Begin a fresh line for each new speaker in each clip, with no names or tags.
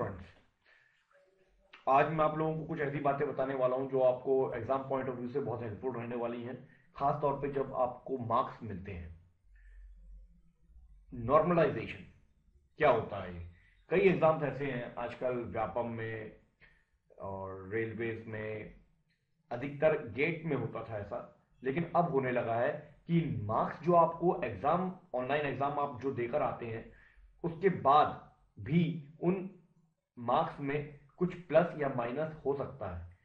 Friends, आज मैं आप लोगों को कुछ ऐसी बातें बताने वाला हूं जो आपको एग्जाम पॉइंट ऑफ व्यू से बहुत हेल्पफुल रहने वाली हैं, खास तौर पे जब आपको मार्क्स मिलते हैं। नॉर्मलाइजेशन क्या होता है? ये कई एग्जाम्स ऐसे हैं आजकल व्यापम में और रेलवेज में, अधिकतर गेट में होता था ऐसा, लेकिन अब होने लगा है कि मार्क्स जो आपको एग्जाम, ऑनलाइन एग्जाम आप जो देकर आते हैं, उसके बाद भी उन मार्क्स में कुछ प्लस या माइनस हो सकता है,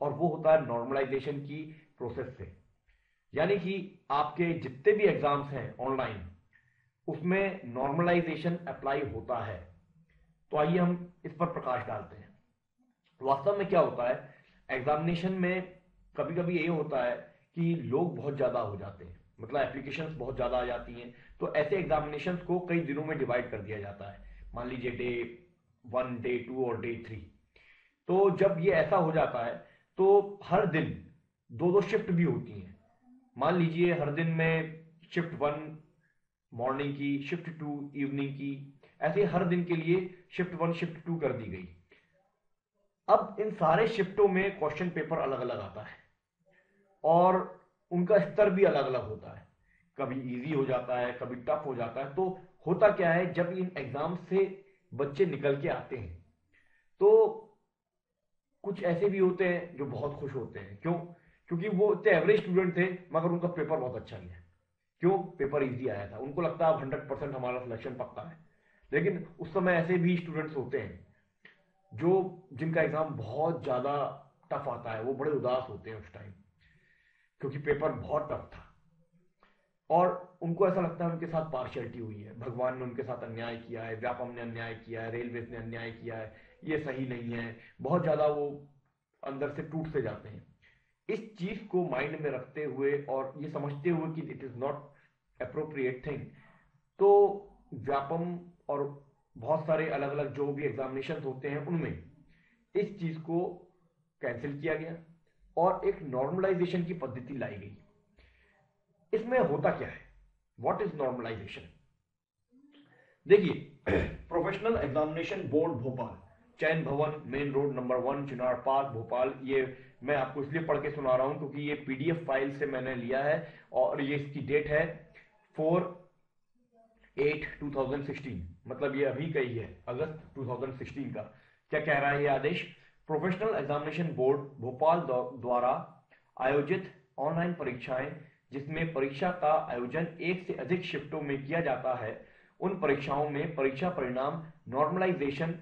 और वो होता है नॉर्मलाइजेशन की प्रोसेस से। यानी कि आपके जितने भी एग्जाम्स हैं ऑनलाइन, उसमें नॉर्मलाइजेशन अप्लाई होता है। तो आइए हम इस पर प्रकाश डालते हैं। वास्तव में क्या होता है एग्जामिनेशन में? कभी कभी ये होता है कि लोग बहुत ज्यादा हो जाते हैं, मतलब एप्लीकेशंस बहुत ज्यादा आ जाती हैं। तो ऐसे एग्जामिनेशंस को कई दिनों में डिवाइड कर दिया जाता है। मान लीजिए डे 1, डे 2 और डे 3। तो जब ये ऐसा हो जाता है तो हर दिन दो दो शिफ्ट भी होती हैं। मान लीजिए हर दिन में शिफ्ट 1 मॉर्निंग की, शिफ्ट 2 इवनिंग की, ऐसे हर दिन के लिए शिफ्ट 1 शिफ्ट 2 कर दी गई। अब इन सारे शिफ्टों में क्वेश्चन पेपर अलग अलग आता है और उनका स्तर भी अलग अलग होता है। कभी इजी हो जाता है, कभी टफ हो जाता है। तो होता क्या है, जब इन एग्जाम से बच्चे निकल के आते हैं तो कुछ ऐसे भी होते हैं जो बहुत खुश होते हैं। क्यों? क्योंकि वो इतने एवरेज स्टूडेंट थे मगर उनका पेपर बहुत अच्छा गया। क्यों? पेपर इजी आया था, उनको लगता है अब 100% हमारा सिलेक्शन पक्का है। लेकिन उस समय ऐसे भी स्टूडेंट्स होते हैं जो जिनका एग्जाम बहुत ज्यादा टफ आता है, वो बड़े उदास होते हैं उस टाइम, क्योंकि पेपर बहुत टफ था और उनको ऐसा लगता है उनके साथ पार्शियलिटी हुई है, भगवान ने उनके साथ अन्याय किया है, व्यापम ने अन्याय किया है, रेलवेज ने अन्याय किया है, ये सही नहीं है। बहुत ज्यादा वो अंदर से टूट से जाते हैं। इस चीज को माइंड में रखते हुए और ये समझते हुए कि it is not appropriate thing, तो व्यापम और बहुत सारे अलग अलग जो भी एग्जामिनेशन होते हैं उनमें इस चीज को कैंसिल किया गया और एक नॉर्मलाइजेशन की पद्धति लाई गई। इसमें होता क्या है? What is normalization? देखिए, professional examination board Bhopal, Chain Bhawan, main road number 1, Chinar park, Bhopal. ये मैं आपको इसलिए पढ़ के सुना रहा हूं क्योंकि ये पीडीएफ फाइल से मैंने लिया है और ये इसकी डेट है 4/8/2016, मतलब ये अभी का ही है, अगस्त 2016 का। क्या कह रहा है ये आदेश? प्रोफेशनल एग्जामिनेशन बोर्ड भोपाल द्वारा आयोजित ऑनलाइन परीक्षाएं जिसमें परीक्षा का आयोजन एक से अधिक शिफ्टों में किया जाता है, उन परीक्षाओं में परीक्षा परिणाम नॉर्मलाइजेशन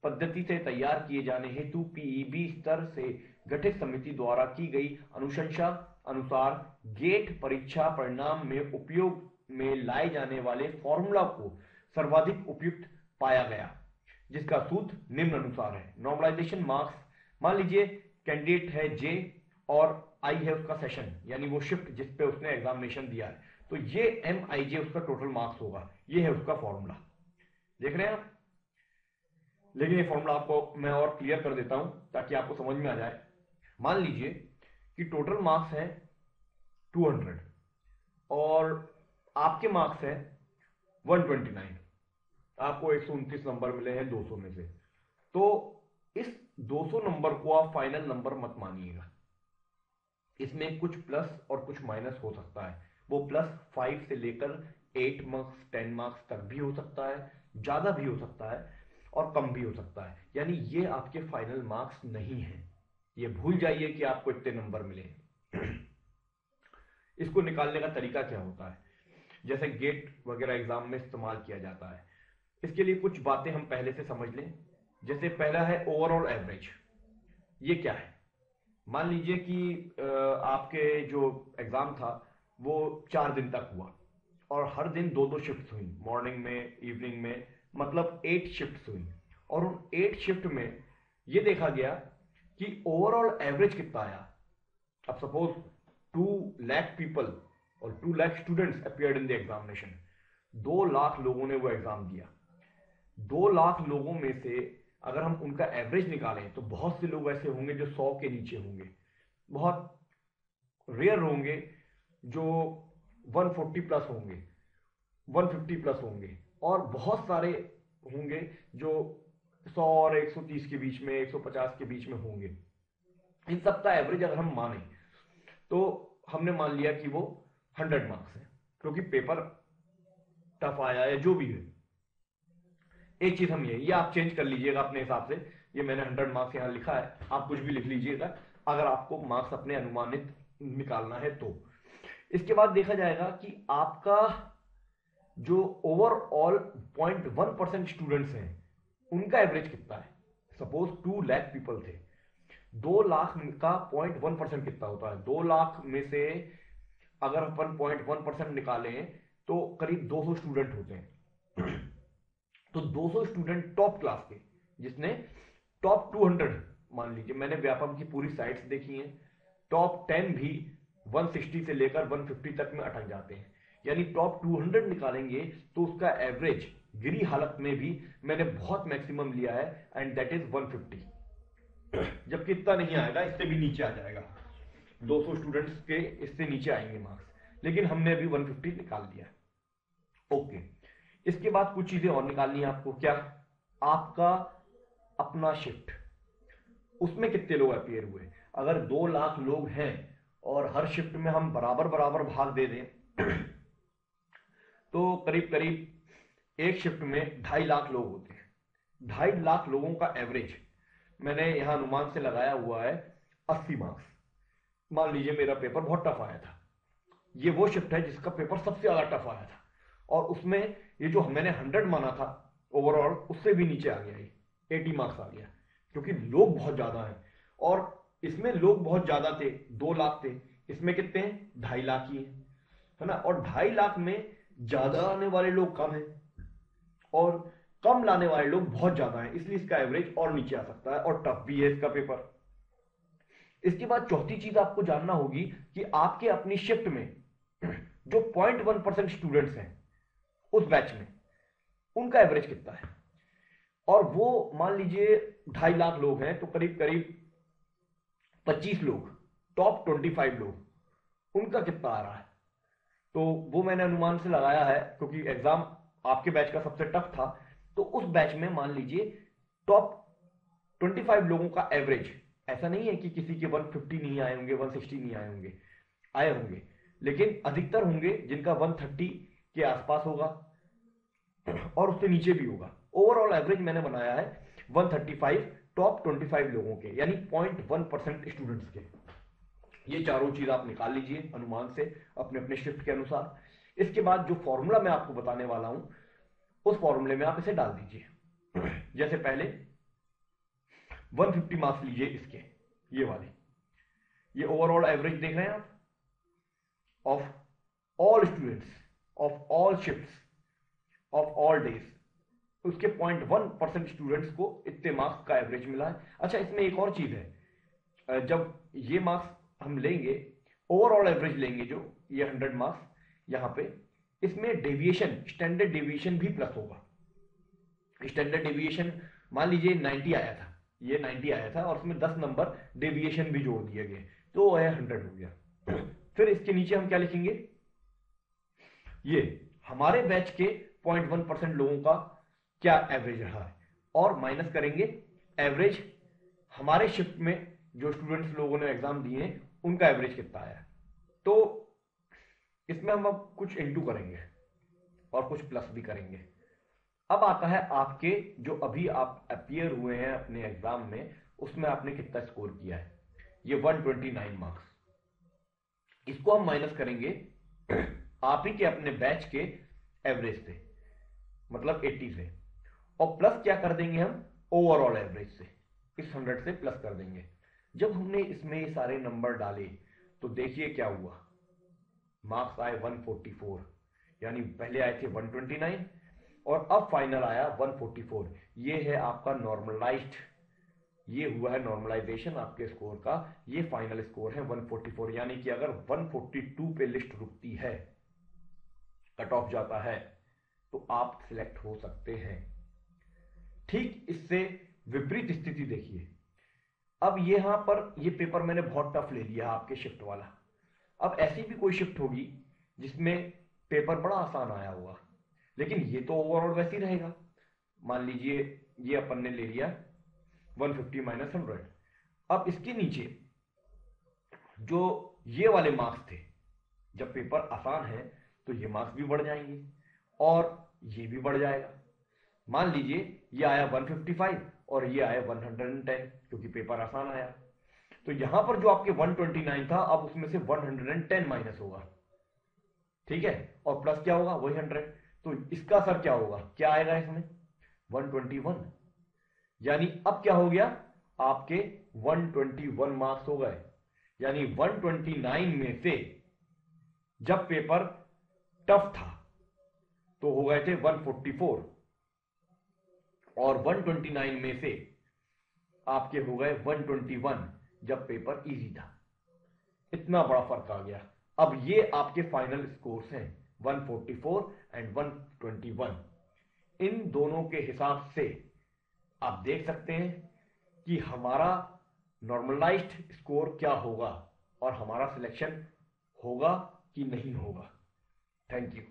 पद्धति से तैयार किए जाने हेतु पीईबी स्तर से गठित समिति द्वारा की गई अनुशंसा अनुसार गेट परीक्षा परिणाम में उपयोग में लाए जाने वाले फॉर्मूला को सर्वाधिक उपयुक्त पाया गया, जिसका सूत्र निम्न अनुसार है। नॉर्मलाइजेशन मार्क्स, मान लीजिए कैंडिडेट है जे और आई है उसका सेशन, यानी वो शिफ्ट जिस पे उसने एग्जामिनेशन दिया है, तो ये एम आई जे उसका टोटल मार्क्स होगा। ये है उसका फॉर्मूला, देख रहे हैं आप? लेकिन ये फॉर्मूला आपको मैं और क्लियर कर देता हूं ताकि आपको समझ में आ जाए। मान लीजिए कि टोटल मार्क्स है 200 और आपके मार्क्स है 129। आपको 129 नंबर मिले हैं 200 में से। तो इस 200 नंबर को आप फाइनल नंबर मत मानिएगा। इसमें कुछ प्लस और कुछ माइनस हो सकता है। वो +5 से लेकर 8 मार्क्स 10 मार्क्स तक भी हो सकता है, ज्यादा भी हो सकता है और कम भी हो सकता है। यानी ये आपके फाइनल मार्क्स नहीं है। ये भूल जाइए कि आपको इतने नंबर मिले। इसको निकालने का तरीका क्या होता है, जैसे गेट वगैरह एग्जाम में इस्तेमाल किया जाता है, इसके लिए कुछ बातें हम पहले से समझ लें। जैसे पहला है ओवरऑल एवरेज। ये क्या है? मान लीजिए कि आपके जो एग्जाम था वो 4 दिन तक हुआ और हर दिन दो दो शिफ्ट हुई, मॉर्निंग में, इवनिंग में, मतलब 8 शिफ्ट हुई। और उन 8 शिफ्ट में ये देखा गया कि ओवरऑल एवरेज कितना आया। अब सपोज 2 लाख पीपल और 2 lakh students appeared in the examination. 2 lakh लोगों ने वो एग्जाम दिया। 2 लाख लोगों में से अगर हम उनका एवरेज निकालें तो बहुत से लोग ऐसे होंगे जो 100 के नीचे होंगे, बहुत रेयर होंगे जो 140 प्लस होंगे, 150 प्लस होंगे, और बहुत सारे होंगे जो 100 और 130 के बीच में, 150 के बीच में होंगे। इन सब का एवरेज अगर हम माने तो हमने मान लिया कि वो 100 मार्क्स है, क्योंकि पेपर टफ आया है जो भी है। एक चीज हम ये आप चेंज कर लीजिएगा अपने हिसाब से, ये मैंने 100 मार्क्स यहां लिखा है, आप कुछ भी लिख लीजिएगा अगर आपको मार्क्स अपने अनुमानित निकालना है तो। इसके बाद देखा जाएगा कि आपका जो ओवरऑल 0.1% स्टूडेंट्स हैं उनका एवरेज कितना है। सपोज 2 लाख पीपल थे, 2 लाख का 0.1% कितना होता है। 2 लाख में से अगर अपन 0.1% निकालें तो करीब 200 स्टूडेंट होते हैं। तो 200 स्टूडेंट टॉप क्लास के, जिसने टॉप 200 मान लीजिए, मैंने व्यापम की पूरी साइट्स देखी हैं, टॉप 10 भी 160 से लेकर 150 तक में अटक जाते हैं। यानी टॉप 200 निकालेंगे तो उसका एवरेज गिरी हालत में भी मैंने बहुत मैक्सिमम लिया है, एंड दैट इज 150। जबकि इतना नहीं आएगा, इससे भी नीचे आ जाएगा, 200 स्टूडेंट्स के इससे नीचे आएंगे मार्क्स, लेकिन हमने अभी 150 निकाल दिया। ओके, इसके बाद कुछ चीजें और निकालनी है आपको। क्या? आपका अपना शिफ्ट, उसमें कितने लोग अपीयर हुए। अगर 2 लाख लोग हैं और हर शिफ्ट में हम बराबर बराबर भाग दे दें तो करीब करीब एक शिफ्ट में 2.5 लाख लोग होते हैं। 2.5 लाख लोगों का एवरेज मैंने यहां अनुमान से लगाया हुआ है 80 मार्क्स। मान लीजिए मेरा पेपर बहुत टफ आया था, ये वो शिफ्ट है जिसका पेपर सबसे ज्यादा टफ आया था, और उसमें ये जो मैंने 100 माना था ओवरऑल, उससे भी नीचे आ गया, ये 80 मार्क्स आ गया, क्योंकि लोग बहुत ज्यादा हैं। और इसमें लोग बहुत ज्यादा थे, 2 लाख थे, इसमें कितने हैं? 2.5 लाख ही है ना। और 2.5 लाख में ज्यादा आने वाले लोग कम हैं और कम लाने वाले लोग बहुत ज्यादा हैं, इसलिए इसका एवरेज और नीचे आ सकता है, और टफ भी है इसका पेपर। इसके बाद चौथी चीज आपको जानना होगी कि आपके अपनी शिफ्ट में जो 0.1% स्टूडेंट्स हैं उस बैच में, उनका एवरेज कितना है। और वो मान लीजिए 2.5 लाख लोग हैं तो करीब करीब 25 लोग, टॉप 25 लोग, उनका कितना आ रहा है। तो वो मैंने अनुमान से लगाया है, क्योंकि एग्जाम आपके बैच का सबसे टफ था। तो उस बैच में मान लीजिए टॉप 25 लोगों का एवरेज, ऐसा नहीं है कि किसी के 150 नहीं आए होंगे, 160 नहीं आए होंगे, आए होंगे, लेकिन अधिकतर होंगे जिनका 130 के आसपास होगा और उससे नीचे भी होगा। ओवरऑल एवरेज मैंने बनाया है 135 टॉप 25 लोगों के, यानी 0.1% स्टूडेंट्स के। ये चारों चीज आप निकाल लीजिए अनुमान से अपने अपने शिफ्ट के अनुसार। इसके बाद जो फॉर्मूला मैं आपको बताने वाला हूं उस फॉर्मूले में आप इसे डाल दीजिए। जैसे पहले 150 मार्क्स लीजिए इसके, ये वाले, ये ओवरऑल एवरेज देख रहे हैं आप, of all students, of all shifts, of all days, उसके 0.1% स्टूडेंट्स को इतने मार्क्स का एवरेज मिला है। अच्छा, इसमें एक और चीज है, जब ये मार्क्स हम लेंगे, ओवरऑल एवरेज लेंगे जो ये 100 मार्क्स, यहां पे इसमें डेविएशन, स्टैंडर्ड डेविएशन भी प्लस होगा। स्टैंडर्ड डेविएशन मान लीजिए 90 आया था, ये 90 आया था और उसमें 10 नंबर डेविएशन भी जोड़ दिए गए, तो यह 100 हो गया। फिर इसके नीचे हम क्या लिखेंगे, ये हमारे बैच के 0.1% लोगों का क्या एवरेज रहा है, और माइनस करेंगे एवरेज हमारे शिफ्ट में जो स्टूडेंट्स लोगों ने एग्जाम दिए उनका एवरेज कितना आया। तो इसमें हम अब कुछ इंटू करेंगे और कुछ प्लस भी करेंगे। अब आता है आपके जो अभी आप अपीयर हुए हैं अपने एग्जाम में, उसमें आपने कितना स्कोर किया है। ये 129 मार्क्स, इसको हम माइनस करेंगे आप ही के अपने बैच के एवरेज से, मतलब 80 से, और प्लस क्या कर देंगे हम, ओवरऑल एवरेज से, इस 100 से प्लस कर देंगे। जब हमने इसमें ये सारे नंबर डाले तो देखिए क्या हुआ, मार्क्स आए 144, यानी पहले आए थे 129 और अब फाइनल आया 144। ये है आपका नॉर्मलाइज्ड, ये हुआ है नॉर्मलाइजेशन आपके स्कोर का, ये फाइनल स्कोर है 144। यानी कि अगर 142 पे लिस्ट रुकती है, कट ऑफ जाता है, तो आप सिलेक्ट हो सकते हैं। ठीक इससे विपरीत स्थिति देखिए, अब यहां पर ये पेपर मैंने बहुत टफ ले लिया आपके शिफ्ट वाला। अब ऐसी भी कोई शिफ्ट होगी जिसमें पेपर बड़ा आसान आया होगा, लेकिन ये तो ओवरऑल वैसे ही रहेगा। मान लीजिए ये अपन ने ले लिया 150 माइनस 100। अब इसके नीचे जो ये वाले मार्क्स थे, जब पेपर आसान है तो ये मार्क्स भी बढ़ जाएंगे और ये भी बढ़ जाएगा। मान लीजिए ये आया 155 और ये आया 110, क्योंकि पेपर आसान आया। तो यहां पर जो आपके 129 था, अब उसमें से 110 माइनस होगा, ठीक है, और प्लस क्या होगा, वही 100। तो इसका सर क्या होगा, क्या आएगा इसमें, 121। यानी अब क्या हो गया, आपके 121 मार्क्स हो गए। यानी 129 में से जब पेपर टफ था तो हो गए थे 144, और 129 में से आपके हो गए 121 जब पेपर इजी था। इतना बड़ा फर्क आ गया। अब ये आपके फाइनल स्कोर्स हैं, 144 एंड 121। इन दोनों के हिसाब से आप देख सकते हैं कि हमारा नॉर्मलाइज्ड स्कोर क्या होगा और हमारा सिलेक्शन होगा कि नहीं होगा। Thank you.